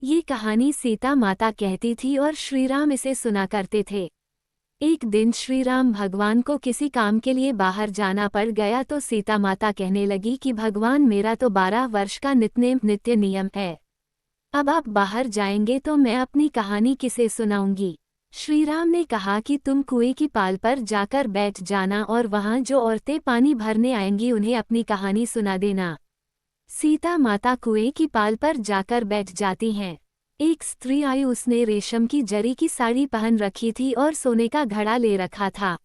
ये कहानी सीता माता कहती थी और श्रीराम इसे सुना करते थे। एक दिन श्रीराम भगवान को किसी काम के लिए बाहर जाना पड़ गया तो सीता माता कहने लगी कि भगवान, मेरा तो 12 वर्ष का नित्य नियम है। अब आप बाहर जाएंगे तो मैं अपनी कहानी किसे सुनाऊंगी। श्रीराम ने कहा कि तुम कुएं की पाल पर जाकर बैठ जाना और वहां जो औरतें पानी भरने आएंगी उन्हें अपनी कहानी सुना देना। सीता माता कुएं की पाल पर जाकर बैठ जाती हैं। एक स्त्री आई, उसने रेशम की जरी की साड़ी पहन रखी थी और सोने का घड़ा ले रखा था।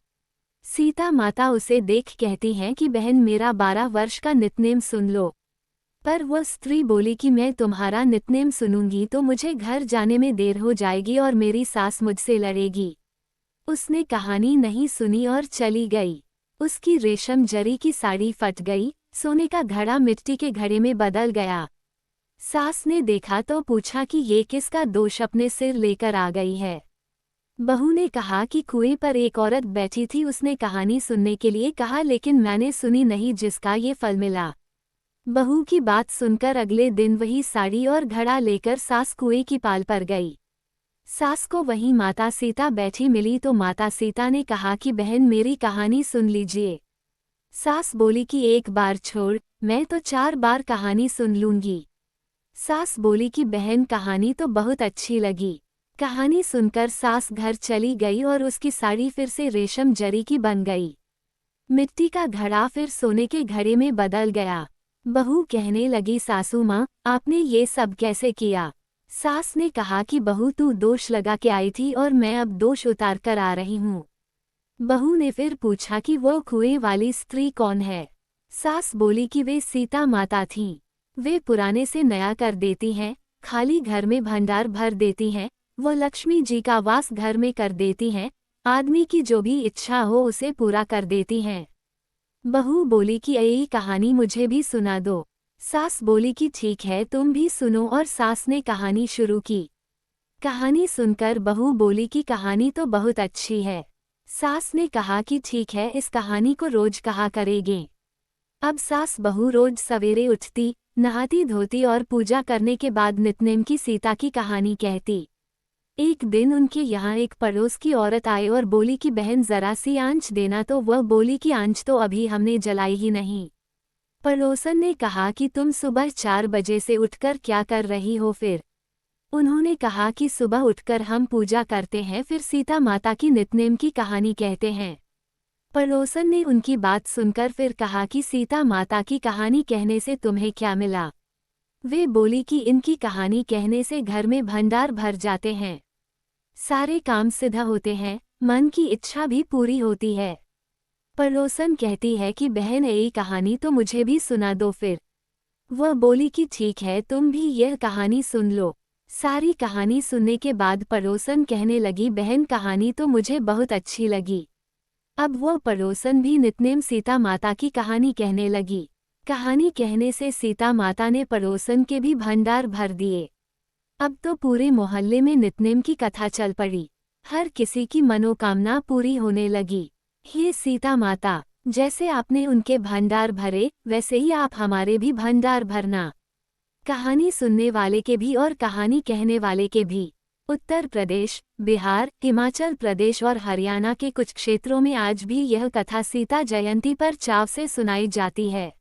सीता माता उसे देख कहती हैं कि बहन, मेरा 12 वर्ष का नितनेम सुन लो। पर वह स्त्री बोली कि मैं तुम्हारा नितनेम सुनूंगी तो मुझे घर जाने में देर हो जाएगी और मेरी सास मुझसे लड़ेगी। उसने कहानी नहीं सुनी और चली गई। उसकी रेशम जरी की साड़ी फट गई, सोने का घड़ा मिट्टी के घड़े में बदल गया। सास ने देखा तो पूछा कि ये किसका दोष अपने सिर लेकर आ गई है। बहू ने कहा कि कुएं पर एक औरत बैठी थी, उसने कहानी सुनने के लिए कहा लेकिन मैंने सुनी नहीं, जिसका ये फल मिला। बहू की बात सुनकर अगले दिन वही साड़ी और घड़ा लेकर सास कुएं की पाल पर गई। सास को वहीं माता सीता बैठी मिली तो माता सीता ने कहा कि बहन, मेरी कहानी सुन लीजिए। सास बोली कि एक बार छोड़, मैं तो 4 बार कहानी सुन लूंगी। सास बोली कि बहन, कहानी तो बहुत अच्छी लगी। कहानी सुनकर सास घर चली गई और उसकी साड़ी फिर से रेशम जरी की बन गई। मिट्टी का घड़ा फिर सोने के घड़े में बदल गया। बहू कहने लगी, सासू माँ, आपने ये सब कैसे किया। सास ने कहा कि बहू, तू दोष लगा के आई थी और मैं अब दोष उतार कर आ रही हूँ। बहू ने फिर पूछा कि वो कुएं वाली स्त्री कौन है। सास बोली कि वे सीता माता थीं। वे पुराने से नया कर देती हैं, खाली घर में भंडार भर देती हैं, वो लक्ष्मी जी का वास घर में कर देती हैं, आदमी की जो भी इच्छा हो उसे पूरा कर देती हैं। बहू बोली कि यही कहानी मुझे भी सुना दो। सास बोली कि ठीक है, तुम भी सुनो और सास ने कहानी शुरू की। कहानी सुनकर बहू बोली कि कहानी तो बहुत अच्छी है। सास ने कहा कि ठीक है, इस कहानी को रोज कहा करेंगे। अब सास बहू रोज सवेरे उठती, नहाती धोती और पूजा करने के बाद नितनेम की सीता की कहानी कहती। एक दिन उनके यहाँ एक पड़ोस की औरत आई और बोली कि बहन, जरा सी आंच देना। तो वह बोली कि आंच तो अभी हमने जलाई ही नहीं। पड़ोसन ने कहा कि तुम सुबह 4 बजे से उठकर क्या कर रही हो फिर। उन्होंने कहा कि सुबह उठकर हम पूजा करते हैं, फिर सीता माता की नितनेम की कहानी कहते हैं। पड़ोसन ने उनकी बात सुनकर फिर कहा कि सीता माता की कहानी कहने से तुम्हें क्या मिला। वे बोली कि इनकी कहानी कहने से घर में भंडार भर जाते हैं, सारे काम सिद्ध होते हैं, मन की इच्छा भी पूरी होती है। पड़ोसन कहती है कि बहन, यही कहानी तो मुझे भी सुना दो फिर। वह बोली कि ठीक है, तुम भी यह कहानी सुन लो। सारी कहानी सुनने के बाद पड़ोसन कहने लगी, बहन, कहानी तो मुझे बहुत अच्छी लगी। अब वो पड़ोसन भी नितनेम सीता माता की कहानी कहने लगी। कहानी कहने से सीता माता ने पड़ोसन के भी भंडार भर दिए। अब तो पूरे मोहल्ले में नितनेम की कथा चल पड़ी। हर किसी की मनोकामना पूरी होने लगी। हे सीता माता, जैसे आपने उनके भंडार भरे वैसे ही आप हमारे भी भंडार भरना। कहानी सुनने वाले के भी और कहानी कहने वाले के भी। उत्तर प्रदेश, बिहार, हिमाचल प्रदेश और हरियाणा के कुछ क्षेत्रों में आज भी यह कथा सीता जयंती पर चाव से सुनाई जाती है।